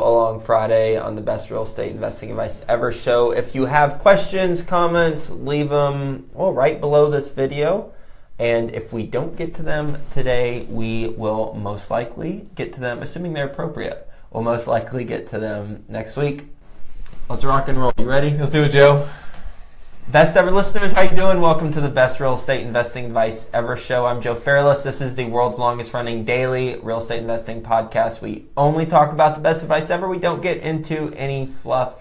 along Friday on the Best Real Estate Investing Advice Ever show. If you have questions, comments, leave them right below this video. And if we don't get to them today, we will most likely get to them, assuming they're appropriate. We'll most likely get to them next week. Let's rock and roll. You ready? Let's do it, Joe. Best ever listeners, how you doing? Welcome to the Best Real Estate Investing Advice Ever show. I'm Joe Fairless. This is the world's longest running daily real estate investing podcast. We only talk about the best advice ever. We don't get into any fluff.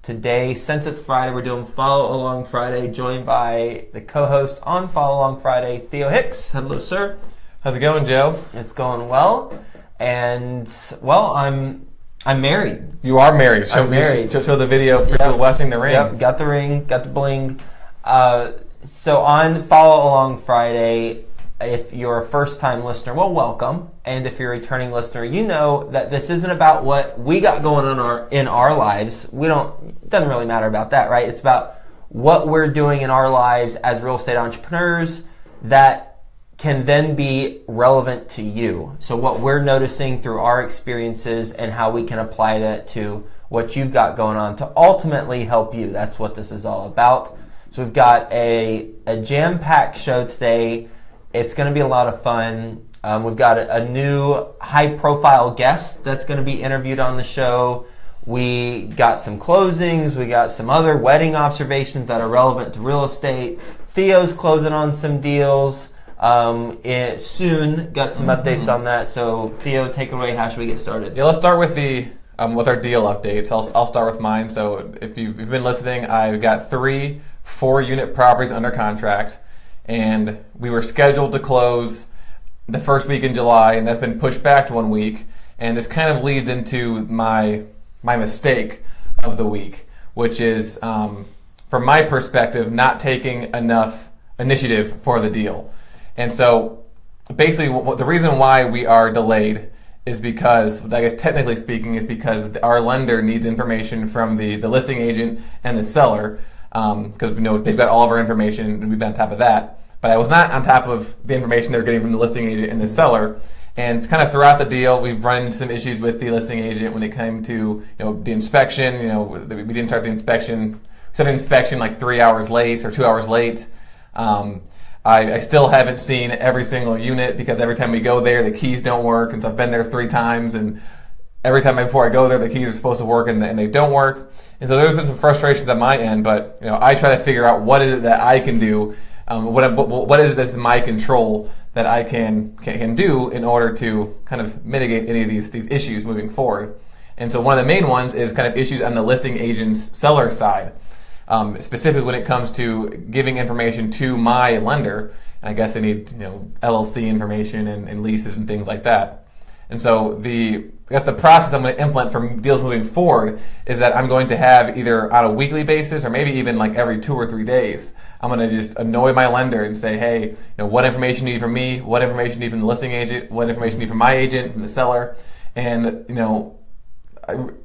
Today, since it's Friday, we're doing Follow Along Friday, joined by the co-host on Follow Along Friday, Theo Hicks. Hello, sir. How's it going, Joe? It's going well. And, well, I'm married. You are married. I'm married. Show the video for people watching the ring. Yep, got the ring, got the bling. So on Follow Along Friday, if you're a first-time listener, well, welcome. And if you're a returning listener, you know that this isn't about what we got going on in our lives. It doesn't really matter about that, right? It's about what we're doing in our lives as real estate entrepreneurs that can then be relevant to you. So what we're noticing through our experiences and how we can apply that to what you've got going on to ultimately help you. That's what this is all about. So we've got a jam-packed show today. It's going to be a lot of fun. We've got a new high-profile guest that's going to be interviewed on the show. We got some closings. We got some other wedding observations that are relevant to real estate. Theo's closing on some deals. Soon got some updates on that. So Theo, take it away. How should we get started? Yeah, let's start with with our deal updates. I'll start with mine. So if you've been listening, I've got 3 4-unit properties under contract, and we were scheduled to close the first week in July, and that's been pushed back to 1 week. And this kind of leads into my mistake of the week, which is, from my perspective, not taking enough initiative for the deal. And so, basically, the reason why we are delayed is because, I guess technically speaking, is because our lender needs information from the listing agent and the seller, because they've got all of our information and we've been on top of that. But I was not on top of the information they're getting from the listing agent and the seller. And kind of throughout the deal, we've run into some issues with the listing agent when it came to the inspection. We didn't start the inspection. We started the inspection like 3 hours late or 2 hours late. I still haven't seen every single unit because every time we go there, the keys don't work. And so I've been there 3 times, and every time before I go there, the keys are supposed to work and they don't work. And so there's been some frustrations on my end, but I try to figure out what is it that I can do, what is it that's in my control that I can do in order to kind of mitigate any of these issues moving forward. And so one of the main ones is kind of issues on the listing agent's seller side. Specifically when it comes to giving information to my lender, and I guess they need LLC information and leases and things like that. And so the process I'm going to implement for deals moving forward is that I'm going to have either on a weekly basis or maybe even like every 2 or 3 days, I'm going to just annoy my lender and say, hey, what information do you need from me? What information do you need from the listing agent? What information do you need from my agent, from the seller? And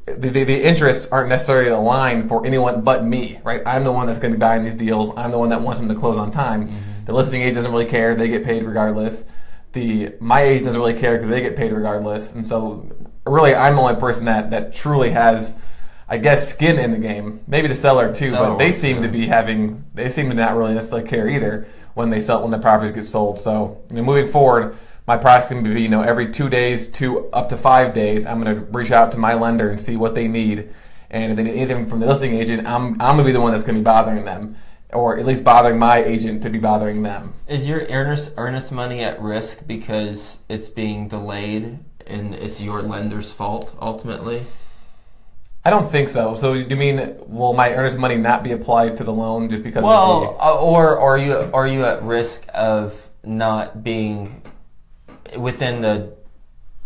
the interests aren't necessarily aligned for anyone but me, right? I'm the one that's going to be buying these deals. I'm the one that wants them to close on time. Mm-hmm. The listing agent doesn't really care. They get paid regardless. My agent doesn't really care because they get paid regardless. And so really I'm the only person that truly has, I guess, skin in the game. Maybe the seller too, but they seem to not really necessarily care either when the properties get sold. So moving forward, my process is going to be, every 2 days to up to 5 days, I'm going to reach out to my lender and see what they need. And if they need anything from the listing agent, I'm going to be the one that's going to be bothering them, or at least bothering my agent to be bothering them. Is your earnest money at risk because it's being delayed and it's your lender's fault ultimately? I don't think so. So you mean, will my earnest money not be applied to the loan just because? Or are you at risk of not being within the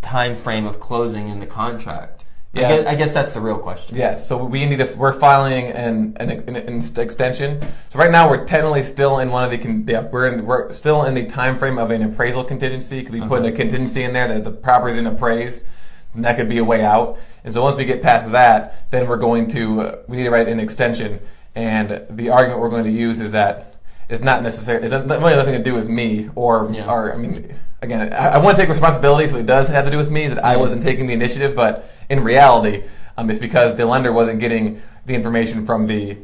time frame of closing in the contract? Yeah. I guess that's the real question. Yes. So we're filing an extension. So right now we're technically still in we're still in the time frame of an appraisal contingency because we put a contingency in there that the property isn't appraised, and that could be a way out. And so once we get past that, then we need to write an extension. And the argument we're going to use is that it's not necessary. It's really nothing to do with me again, I want to take responsibility, so it does have to do with me that I wasn't taking the initiative, but in reality, it's because the lender wasn't getting the information from the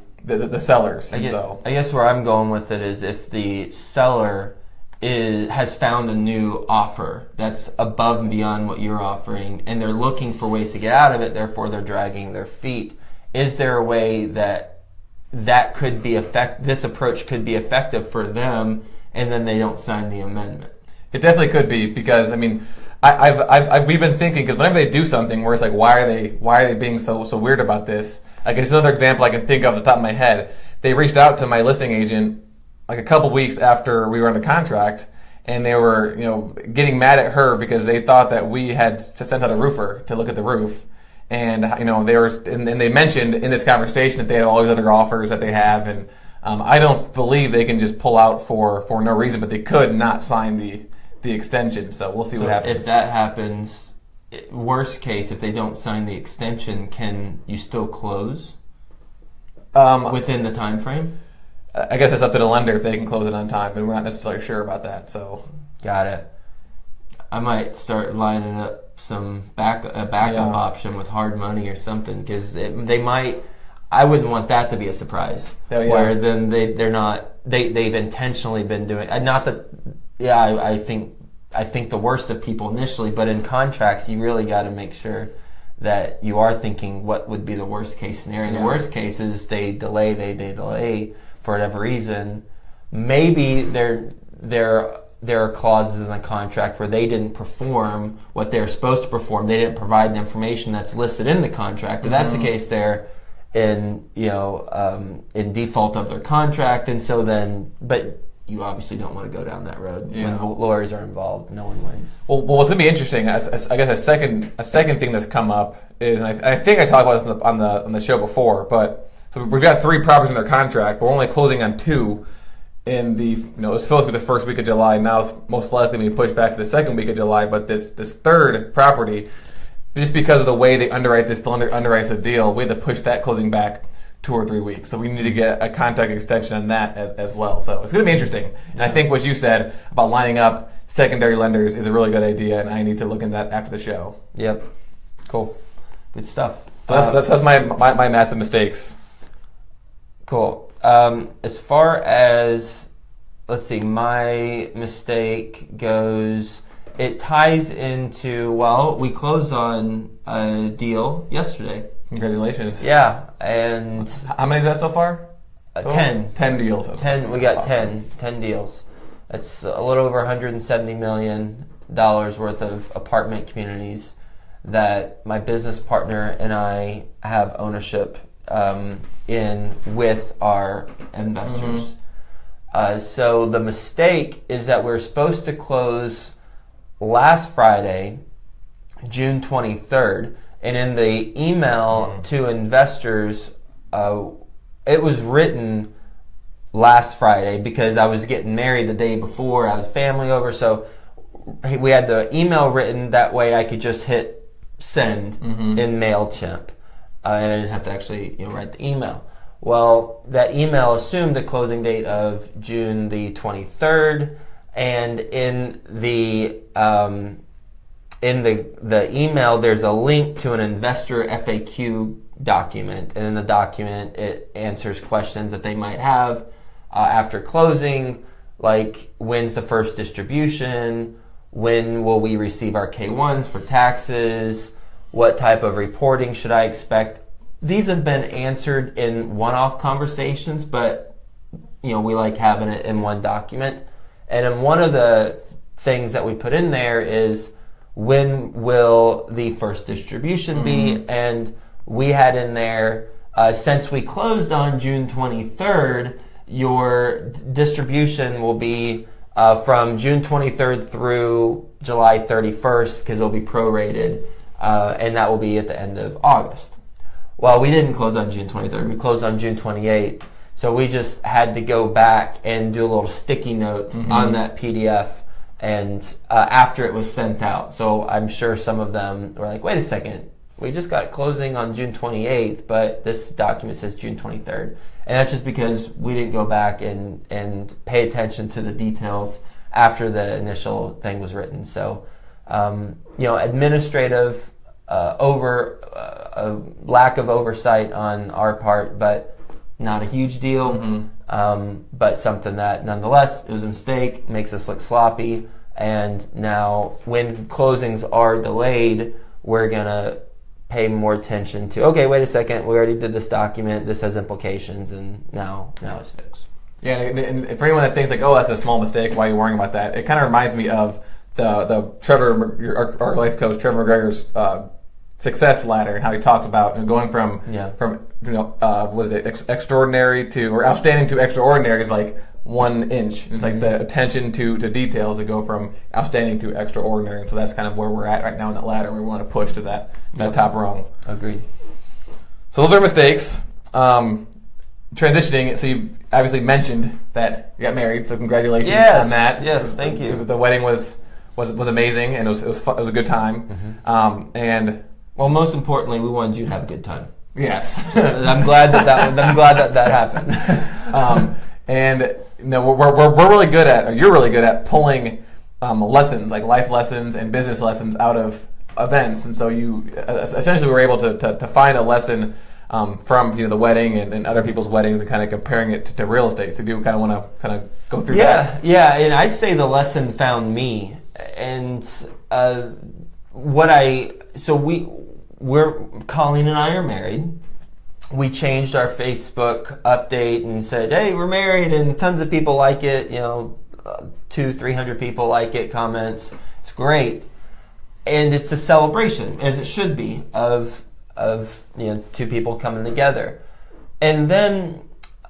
sellers. I guess where I'm going with it is if the seller has found a new offer that's above and beyond what you're offering, and they're looking for ways to get out of it, therefore they're dragging their feet. Is there a way that could be this approach could be effective for them, and then they don't sign the amendment? It definitely could be, because I mean, we've been thinking, because whenever they do something where it's like, why are they being so weird about this? Like, it's another example I can think of off the top of my head. They reached out to my listing agent like a couple weeks after we were under contract, and they were, getting mad at her because they thought that we had sent out a roofer to look at the roof. And, they mentioned in this conversation that they had all these other offers that they have, and I don't believe they can just pull out for no reason, but they could not sign the extension. So we'll see what happens. If that happens, worst case, if they don't sign the extension, can you still close within the time frame? I guess it's up to the lender if they can close it on time, but we're not necessarily sure about that. So got it. I might start lining up some backup option with hard money or something, because they might. I wouldn't want that to be a surprise. Where then they've intentionally been doing. Not that. Yeah, I think the worst of people initially, but in contracts, you really got to make sure that you are thinking what would be the worst case scenario. The worst case is they delay for whatever reason. Maybe there are clauses in the contract where they didn't perform what they're supposed to perform. They didn't provide the information that's listed in the contract. If that's the case, they're in default of their contract, and so then, but you obviously don't want to go down that road. When lawyers are involved, no one wins. Well, what's going to be interesting, I guess a second thing that's come up is, and I think I talked about this on the show before, but so we've got 3 properties in their contract, but we're only closing on 2 in the, it's supposed to be the first week of July. Now it's most likely going to be pushed back to the second week of July, but this third property, just because of the way they underwrite this, the lender underwrites the deal, we had to push that closing back 2 or 3 weeks. So we need to get a contract extension on that as well. So it's going to be interesting. And I think what you said about lining up secondary lenders is a really good idea, and I need to look into that after the show. Yep. Cool. Good stuff. So that's my massive mistakes. Cool. As far as, let's see, my mistake goes, it ties into, we closed on a deal yesterday. Congratulations. Yeah, and how many is that so far? 10. 10 deals. 10. We got awesome. 10 deals. That's a little over $170 million worth of apartment communities that my business partner and I have ownership in with our investors. So the mistake is that we're supposed to close last Friday, June 23rd, and in the email to investors, it was written last Friday because I was getting married the day before. I was family over, so we had the email written that way I could just hit send in MailChimp, and I didn't have to actually write the email. Well, that email assumed the closing date of June the 23rd, and in the email there's a link to an investor FAQ document, and in the document it answers questions that they might have after closing, like when's the first distribution, when will we receive our K-1s for taxes, what type of reporting should I expect. These have been answered in one-off conversations, but we like having it in one document. And then one of the things that we put in there is when will the first distribution be? And we had in there, since we closed on June 23rd, your distribution will be from June 23rd through July 31st because it'll be prorated, and that will be at the end of August. Well, we didn't close on June 23rd. We closed on June 28th. So we just had to go back and do a little sticky note on that PDF and after it was sent out. So I'm sure some of them were like, wait a second, we just got closing on June 28th, but this document says June 23rd. And that's just because we didn't go back and pay attention to the details after the initial thing was written. So, administrative a lack of oversight on our part, but not a huge deal. But something that nonetheless, it was a mistake, makes us look sloppy. And now when closings are delayed, we're going to pay more attention to, okay, wait a second, we already did this document, this has implications, and now it's fixed. Yeah, and for anyone that thinks like, oh, that's a small mistake, why are you worrying about that? It kind of reminds me of the Trevor, our life coach, Trevor McGregor's success ladder, and how he talks about going from was it extraordinary to, or outstanding to extraordinary is like 1 inch. And it's like the attention to details that go from outstanding to extraordinary. And so that's kind of where we're at right now in that ladder. We want to push to that top rung. Agreed. So those are mistakes. Transitioning, so you obviously mentioned that you got married, so congratulations on that. Yes, thank you. The wedding was amazing, and it was fun, it was a good time. And well, most importantly, we wanted you to have a good time. Yes, I'm glad that happened. And we're really good at, or you're really good at pulling lessons, like life lessons and business lessons out of events. And so you essentially were able to find a lesson from the wedding and other people's weddings, and kind of comparing it to real estate. So do you kind of want to kind of go through that? Yeah, and I'd say the lesson found me. And Colleen and I are married. We changed our Facebook update and said, hey, we're married, and tons of people like it, 200-300 people like it, comments. It's great. And it's a celebration, as it should be, of two people coming together. And then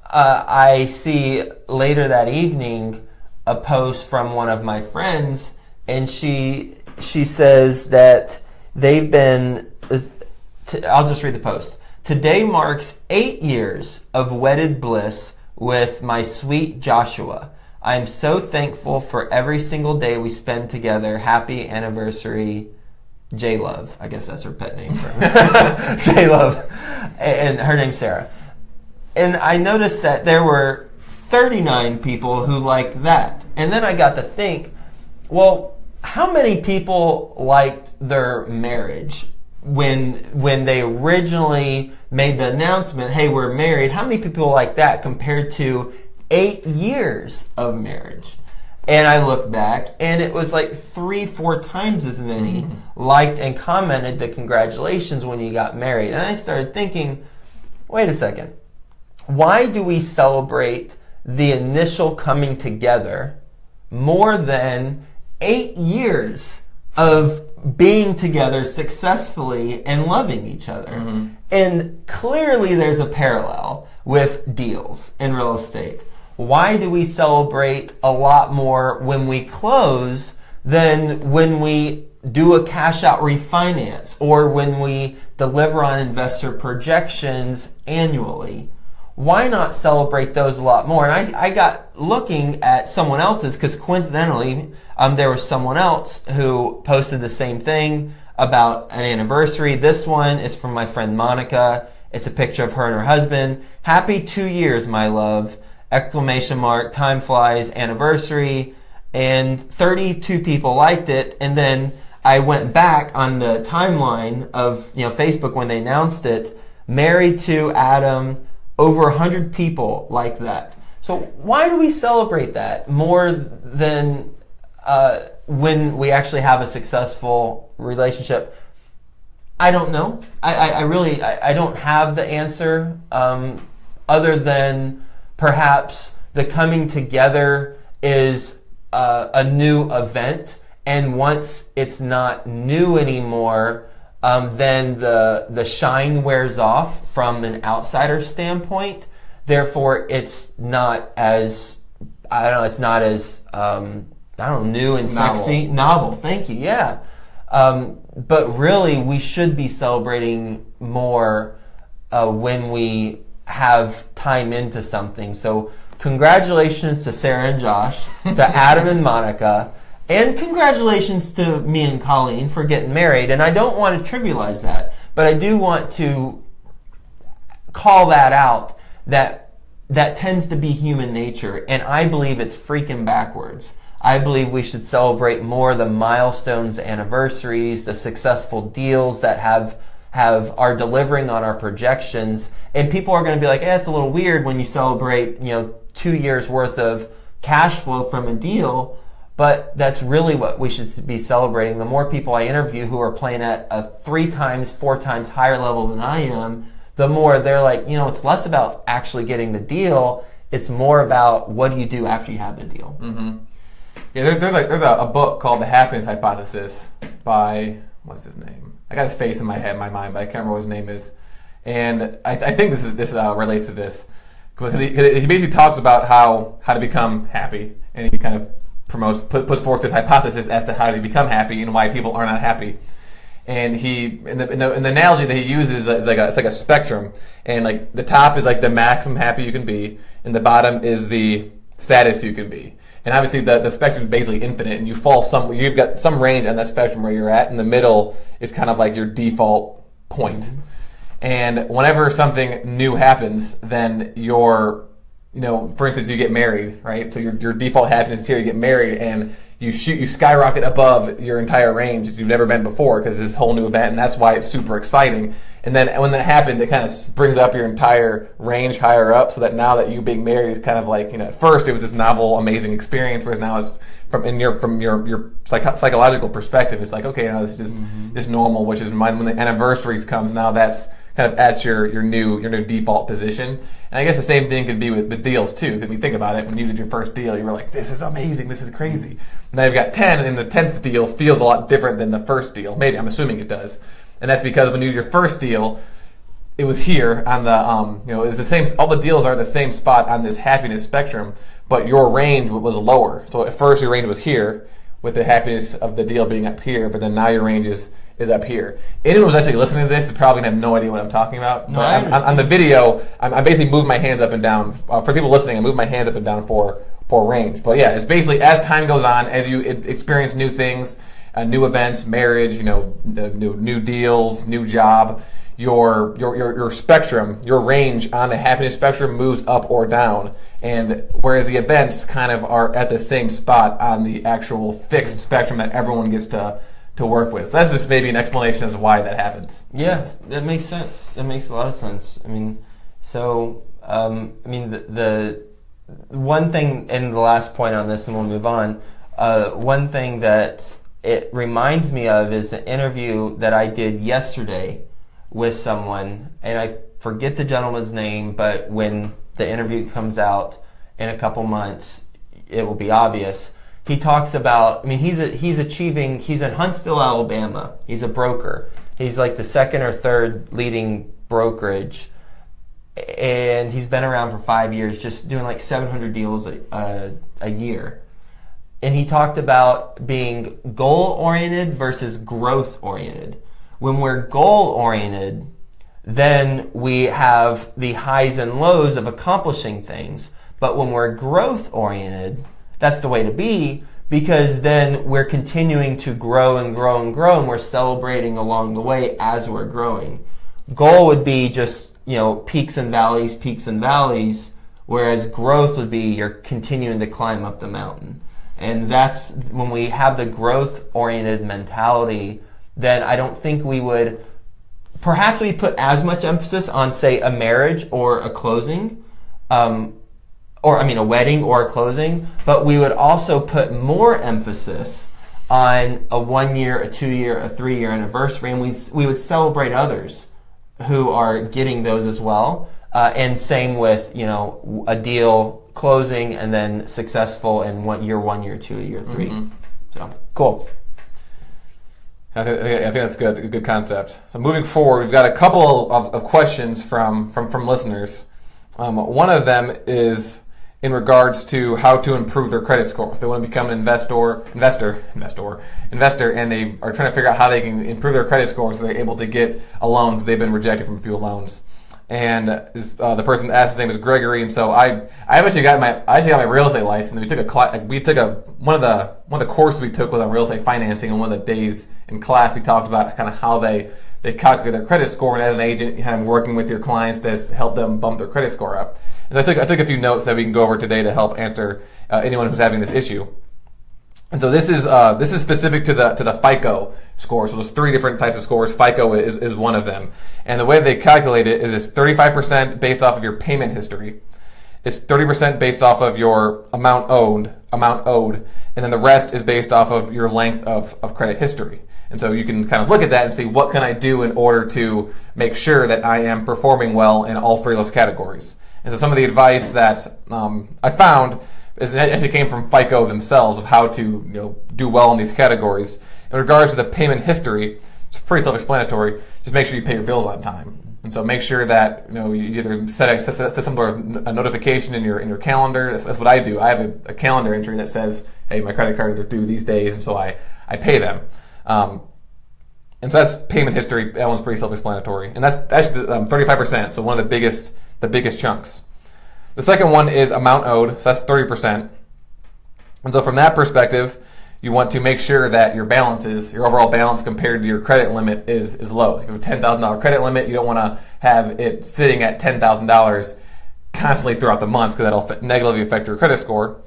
I see later that evening a post from one of my friends, and she says that they've been, I'll just read the post. Today marks 8 years of wedded bliss with my sweet Joshua. I am so thankful for every single day we spend together. Happy anniversary, J-Love. I guess that's her pet name for her. J-Love. And her name's Sarah. And I noticed that there were 39 people who liked that. And then I got to think, well, how many people liked their marriage? When they originally made the announcement, hey, we're married, how many people like that compared to 8 years of marriage? And I looked back, and it was like 3-4 times as many liked and commented the congratulations when you got married. And I started thinking, wait a second, why do we celebrate the initial coming together more than 8 years of being together successfully and loving each other? And clearly there's a parallel with deals in real estate. Why do we celebrate a lot more when we close than when we do a cash out refinance or when we deliver on investor projections annually? Why not celebrate those a lot more? And I got looking at someone else's, because coincidentally, there was someone else who posted the same thing about an anniversary. This one is from my friend Monica. It's a picture of her and her husband. Happy 2 years, my love! ! Time flies, anniversary. And 32 people liked it. And then I went back on the timeline of Facebook when they announced it. Married to Adam. Over 100 people like that. So why do we celebrate that more than when we actually have a successful relationship? I don't know. I really don't have the answer, other than perhaps the coming together is a new event, and once it's not new anymore, then the shine wears off from an outsider standpoint. Therefore, it's not as, new and sexy. Novel. Thank you. Yeah. But really, we should be celebrating more when we have time into something. So congratulations to Sarah and Josh, to Adam and Monica, and congratulations to me and Colleen for getting married. And I don't want to trivialize that, but I do want to call that out, that tends to be human nature, and I believe it's freaking backwards. I believe we should celebrate more the milestones, anniversaries, the successful deals that are delivering on our projections. And people are going to be like, it's a little weird when you celebrate, 2 years worth of cash flow from a deal. But that's really what we should be celebrating. The more people I interview who are playing at a 3 times, 4 times higher level than I am, the more they're like, it's less about actually getting the deal. It's more about what do you do after you have the deal. Mm-hmm. Yeah, there's a book called The Happiness Hypothesis by, what's his name? I got his face in my mind, but I can't remember what his name is. And I think this relates to this because he basically talks about how to become happy, and he kind of puts forth this hypothesis as to how to become happy and why people are not happy. And in the analogy that he uses is like a spectrum, and like the top is like the maximum happy you can be, and the bottom is the saddest you can be. And obviously the spectrum is basically infinite, and you've got some range on that spectrum where you're at, and the middle is kind of like your default point. Mm-hmm. And whenever something new happens, then for instance, you get married, right? So your default happiness is here, you get married, and you skyrocket above your entire range that you've never been before because this whole new event, and that's why it's super exciting. And then when that happens, it kind of brings up your entire range higher up, so that now that you being married is kind of like, at first it was this novel, amazing experience, whereas now it's from your psychological perspective, it's like, okay, now this is just normal, which is when the anniversaries comes, now that's kind of at your new default position. And I guess the same thing could be with deals too, because we think about it, when you did your first deal, you were like, this is amazing, this is crazy. And now you've got 10, and the 10th deal feels a lot different than the first deal. Maybe, I'm assuming it does. And that's because when you did your first deal, it was here on the, it's the same, all the deals are at the same spot on this happiness spectrum, but your range was lower. So at first your range was here, with the happiness of the deal being up here, but then now your range is up here. Anyone who's actually listening to this is probably going to have no idea what I'm talking about. No, on the video, I basically move my hands up and down. For people listening, I move my hands up and down for range. But yeah, it's basically as time goes on, as you experience new things, new events, marriage, new deals, new job, your spectrum, your range on the happiness spectrum moves up or down. And whereas the events kind of are at the same spot on the actual fixed spectrum that everyone gets to work with. So that's just maybe an explanation as to why that happens. Yeah, that makes sense. That makes a lot of sense. I mean, the one thing, and the last point on this, and we'll move on, one thing that it reminds me of is an interview that I did yesterday with someone, and I forget the gentleman's name, but when the interview comes out in a couple months, it will be obvious. He talks about, he's in Huntsville, Alabama. He's a broker. He's like the second or third leading brokerage. And he's been around for 5 years, just doing like 700 deals a year. And he talked about being goal-oriented versus growth-oriented. When we're goal-oriented, then we have the highs and lows of accomplishing things. But when we're growth-oriented, that's the way to be, because then we're continuing to grow and grow and grow, and we're celebrating along the way as we're growing. Goal would be just, peaks and valleys, whereas growth would be you're continuing to climb up the mountain. And that's when we have the growth-oriented mentality, then I don't think we would, perhaps we put as much emphasis on, say, a marriage or a closing, a wedding or a closing, but we would also put more emphasis on a 1 year, a 2 year, a 3 year anniversary, and we would celebrate others who are getting those as well. And same with, a deal closing and then successful in 1 year, 2 year, 3. Mm-hmm. So, cool. I think that's good. A good concept. So moving forward, we've got a couple of questions from listeners. One of them is in regards to how to improve their credit score. If they want to become an investor, and they are trying to figure out how they can improve their credit score so they're able to get a loan. They've been rejected from a few loans. And the person asked, his name is Gregory, and so I actually got my real estate license. We took one of the courses we took was on real estate financing, and one of the days in class we talked about kind of how they calculate their credit score, and as an agent, kind of working with your clients to help them bump their credit score up. And so I took a few notes that we can go over today to help answer anyone who's having this issue. And so this is specific to the FICO score. So there's 3 different types of scores. FICO is one of them. And the way they calculate it is it's 35% based off of your payment history. It's 30% based off of your amount owed, and then the rest is based off of your length of credit history. And so you can kind of look at that and see what can I do in order to make sure that I am performing well in all 3 of those categories. And so some of the advice that I found is it actually came from FICO themselves of how to do well in these categories. In regards to the payment history, it's pretty self-explanatory. Just make sure you pay your bills on time. And so make sure that you either set some sort of a notification in your calendar. That's what I do. I have a calendar entry that says, hey, my credit card is due these days, and so I pay them. And so that's payment history. That one's pretty self-explanatory. And that's actually 35%, so one of the biggest chunks. The second one is amount owed, so that's 30%. And so from that perspective, you want to make sure that your overall balance compared to your credit limit is low. If you have a $10,000 credit limit, you don't want to have it sitting at $10,000 constantly throughout the month because that'll negatively affect your credit score.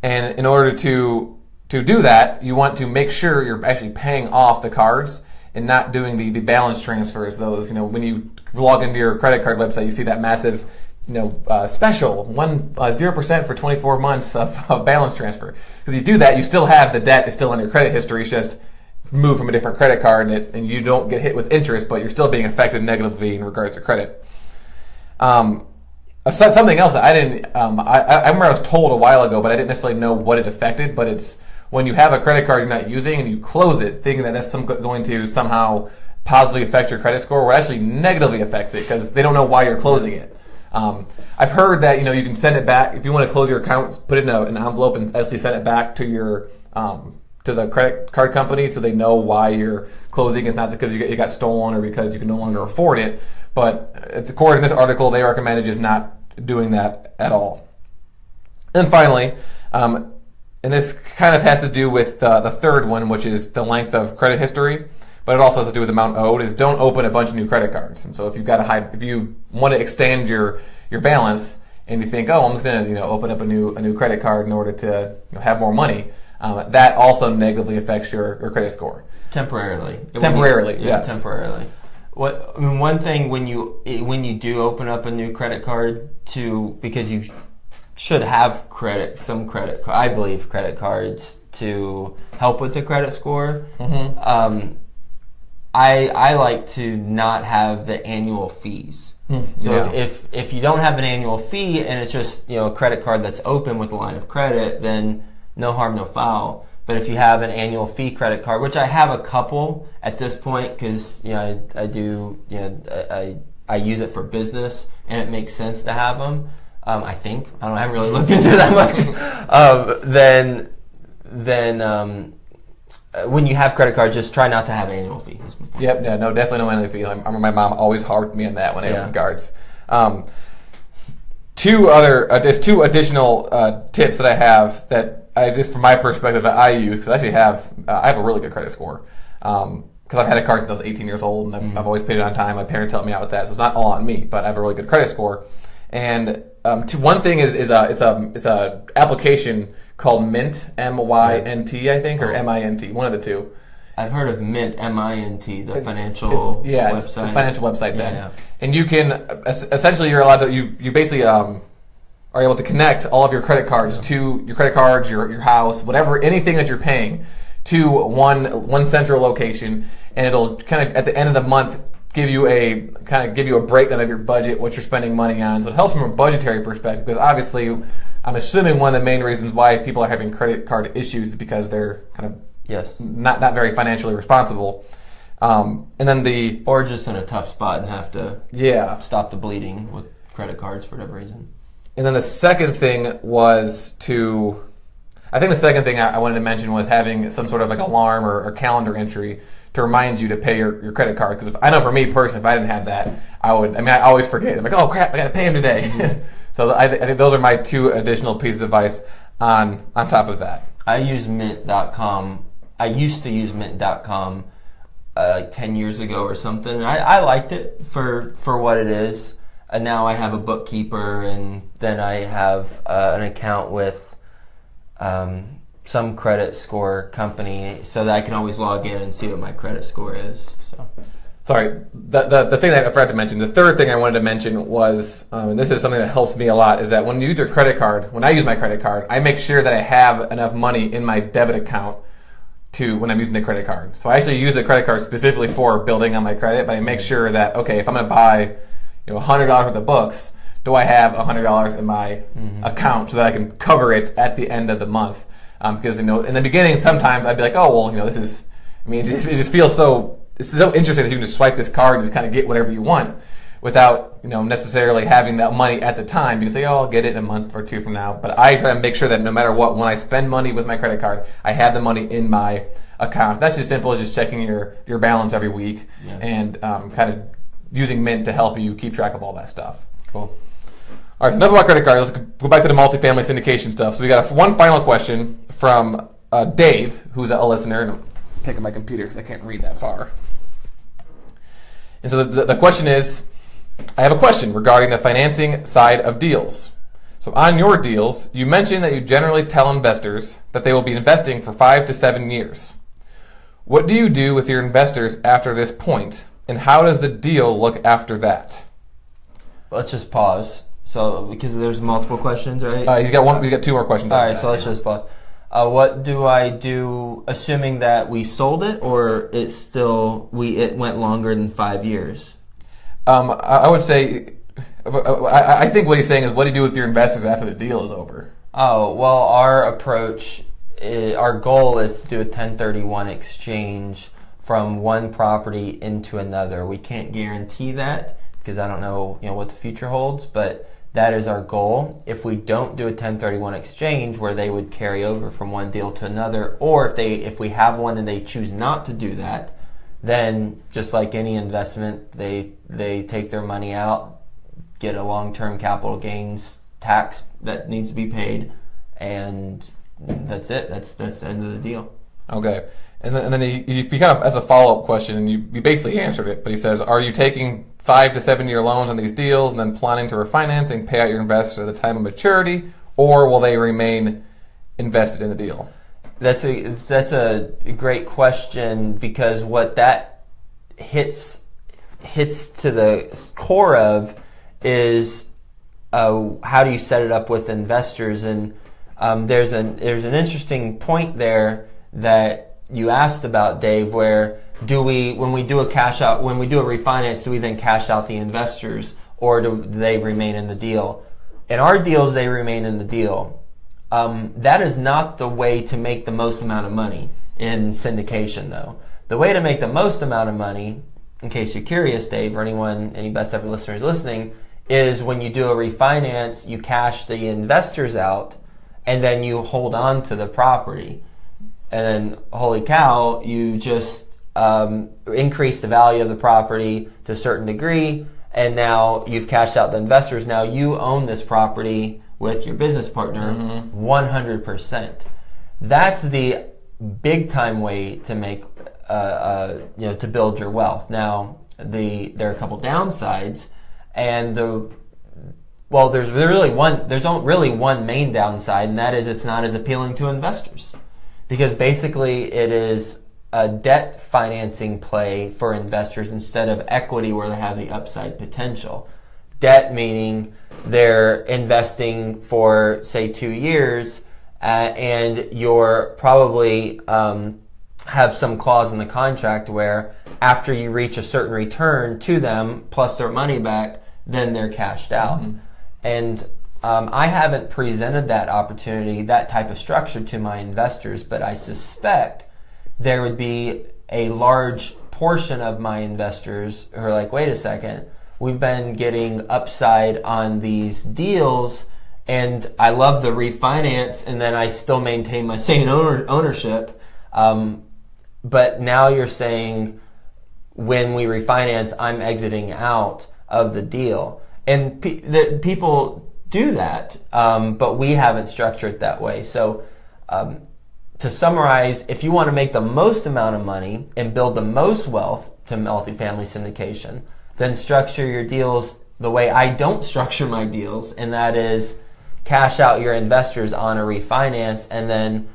And in order to do that, you want to make sure you're actually paying off the cards and not doing the balance transfers. Those, when you log into your credit card website, you see that massive special 0% for 24 months of balance transfer. Because you do that, you still have the debt is still on your credit history. It's just moved from a different credit card, and you don't get hit with interest, but you're still being affected negatively in regards to credit. Something else that I didn't, I remember I was told a while ago, but I didn't necessarily know what it affected. But it's when you have a credit card you're not using and you close it, thinking that that's going to somehow positively affect your credit score, well, it actually negatively affects it because they don't know why you're closing it. I've heard that you can send it back if you want to close your account, put it in an envelope and actually send it back to your to the credit card company so they know why you're closing. It's not because you got stolen or because you can no longer afford it. But according to this article, they recommended just not doing that at all. And finally, and this kind of has to do with the third one, which is the length of credit history. But it also has to do with amount owed, is don't open a bunch of new credit cards. And so if you want to extend your balance and you think, I'm just going to open up a new credit card in order to have more money, that also negatively affects your credit score. Temporarily. Yes. Temporarily. One thing when you do open up a new credit card because you should have I believe credit cards to help with the credit score. Mm-hmm. I like to not have the annual fees. So if you don't have an annual fee and it's just a credit card that's open with a line of credit, then no harm, no foul. But if you have an annual fee credit card, which I have a couple at this point because I do I use it for business and it makes sense to have them. I think I haven't really looked into that much. Then when you have credit cards, just try not to have an annual fee. Yep, no, definitely no annual fee. I remember my mom always harped me on that when I opened cards. There's 2 additional tips that I have that just from my perspective that I use because I have a really good credit score because I've had a card since I was 18 years old and I've always paid it on time. My parents helped me out with that, so it's not all on me, but I have a really good credit score. And one thing is it's a application called Mint, M-Y-N-T, I think, or M-I-N-T, one of the two. I've heard of Mint, M-I-N-T, the financial website. It's a financial website then. Yeah. And you can, essentially you're allowed to, you basically are able to connect all of your credit cards to your credit cards, your house, whatever, anything that you're paying to one central location, and it'll kind of, at the end of the month, give you a breakdown of your budget, what you're spending money on. So it helps from a budgetary perspective because obviously I'm assuming one of the main reasons why people are having credit card issues is because they're kind of not very financially responsible. And then or just in a tough spot and have to stop the bleeding with credit cards for whatever reason. And then the second thing I wanted to mention was having some sort of like alarm or calendar entry to remind you to pay your credit card. Because I know for me personally, if I didn't have that, I always forget. I'm like, oh crap, I got to pay him today. Mm-hmm. So I think those are my 2 additional pieces of advice on top of that. I use Mint.com. I used to use Mint.com like 10 years ago or something. I liked it for what it is. And now I have a bookkeeper, and then I have an account with some credit score company so that I can always log in and see what my credit score is. So. Sorry, the thing that I forgot to mention, the third thing I wanted to mention was, and this is something that helps me a lot, is that when you use your credit card, when I use my credit card, I make sure that I have enough money in my debit account to when I'm using the credit card. So I actually use the credit card specifically for building on my credit, but I make sure that, okay, if I'm going to buy $100 worth of books, do I have $100 in my account so that I can cover it at the end of the month? Because in the beginning, sometimes I'd be like, oh, well, this is, it just feels so. It's so interesting that you can just swipe this card and just kind of get whatever you want without, necessarily having that money at the time. You can say, oh, I'll get it in a month or two from now. But I try to make sure that no matter what, when I spend money with my credit card, I have the money in my account. That's just simple as just checking your balance every week and kind of using Mint to help you keep track of all that stuff. Cool. All right, so enough about credit cards. Let's go back to the multifamily syndication stuff. So we got one final question from Dave, who's a listener. And I'm picking my computer because I can't read that far. And so the question is, I have a question regarding the financing side of deals. So on your deals, you mentioned that you generally tell investors that they will be investing for 5 to 7 years. What do you do with your investors after this point, and how does the deal look after that? Let's just pause. So, because there's multiple questions, right? He's got 2 more questions. All right, so let's just pause. What do I do, assuming that we sold it, or it went longer than 5 years? I would say, I think what he's saying is, what do you do with your investors after the deal is over? Oh, well, our goal is to do a 1031 exchange from one property into another. We can't guarantee that because I don't know, what the future holds, but that is our goal. If we don't do a 1031 exchange where they would carry over from one deal to another, or if we have one and they choose not to do that, then just like any investment, they take their money out, get a long-term capital gains tax that needs to be paid, and that's it. That's the end of the deal. Okay. And then he kind of, as a follow-up question, and you basically answered it, but he says, are you taking 5 to 7 year loans on these deals and then planning to refinance and pay out your investors at the time of maturity, or will they remain invested in the deal? That's a great question, because what that hits to the core of is how do you set it up with investors? And there's an interesting point there that you asked about, Dave, where when we do a refinance, do we then cash out the investors, or do they remain in the deal? In our deals, they remain in the deal. That is not the way to make the most amount of money in syndication, though. The way to make the most amount of money, in case you're curious, Dave, or any best ever listeners listening, is when you do a refinance, you cash the investors out, and then you hold on to the property. And then, holy cow, you just increase the value of the property to a certain degree, and now you've cashed out the investors. Now you own this property with your business partner 100%. That's the big time way to make to build your wealth. Now there are a couple downsides, and there's really one main downside, and that is it's not as appealing to investors, because basically it is a debt financing play for investors instead of equity where they have the upside potential. Debt meaning they're investing for, say, 2 years, and you're probably have some clause in the contract where after you reach a certain return to them plus their money back, then they're cashed out. And I haven't presented that opportunity, that type of structure to my investors, but I suspect there would be a large portion of my investors who are like, wait a second, we've been getting upside on these deals, and I love the refinance, and then I still maintain my same ownership. But now you're saying when we refinance, I'm exiting out of the deal. And people do that, but we haven't structured it that way. So to summarize, if you want to make the most amount of money and build the most wealth to multifamily syndication, then structure your deals the way I don't structure my deals, and that is cash out your investors on a refinance and then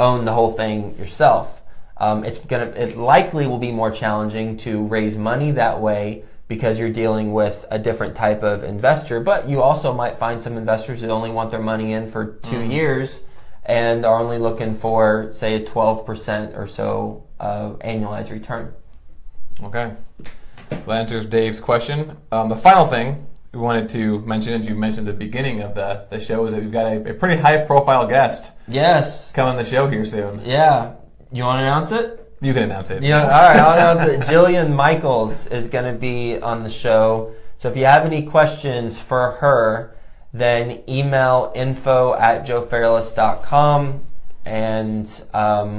own the whole thing yourself. It likely will be more challenging to raise money that way because you're dealing with a different type of investor. But you also might find some investors that only want their money in for 2 years and are only looking for, say, a 12% or so annualized return. Okay. That answers Dave's question. The final thing we wanted to mention, as you mentioned at the beginning of the show, is that we've got a pretty high-profile guest. Yes. Coming on the show here soon. Yeah. You want to announce it? You can announce it. Yeah. All right, I'll announce it. Jillian Michaels is going to be on the show. So if you have any questions for her, then email info@joefairless.com, and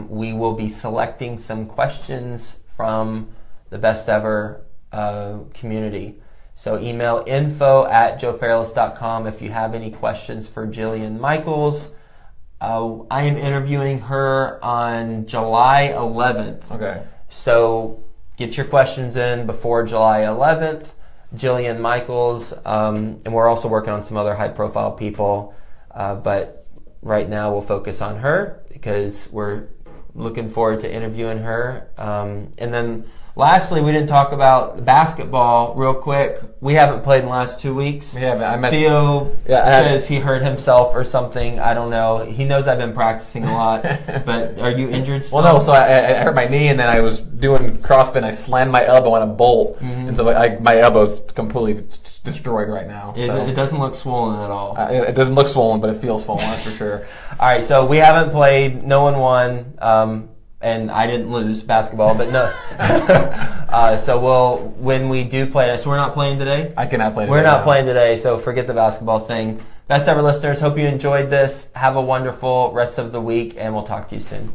we will be selecting some questions from the Best Ever community. So email info@joefairless.com if you have any questions for Jillian Michaels. I am interviewing her on July 11th. Okay. So get your questions in before July 11th. Jillian Michaels, and we're also working on some other high-profile people, but right now we'll focus on her because we're looking forward to interviewing her. And then lastly, we didn't talk about basketball real quick. We haven't played in the last 2 weeks. We haven't. Theo says he hurt himself or something. I don't know. He knows I've been practicing a lot. But are you injured still? Well, no. So I hurt my knee, and then I was doing CrossFit, and I slammed my elbow on a bolt. Mm-hmm. And so my elbow's completely destroyed right now. It doesn't look swollen at all. It doesn't look swollen, but it feels swollen, that's for sure. All right, so we haven't played. No one won. And I didn't lose basketball, but no. So when we do play, so we're not playing today? I cannot play today. We're not playing today, so forget the basketball thing. Best Ever listeners, hope you enjoyed this. Have a wonderful rest of the week, and we'll talk to you soon.